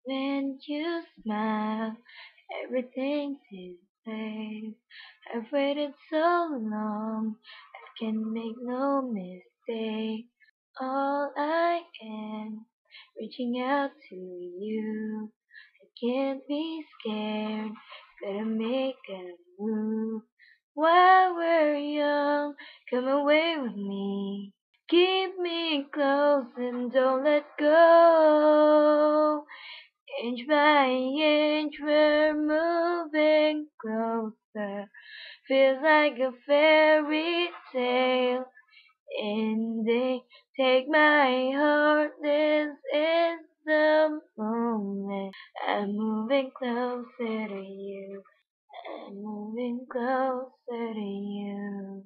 When you smile, everything's in place. I've waited so long, I can make no mistake. All I am, reaching out to you. I can't be scared, gotta make a move. While we're young, come away with me. Keep me close and don't let go. Inch by inch, we're moving closer. Feels like a fairy tale ending. Take my heart, this is the moment. I'm moving closer to you. I'm moving closer to you.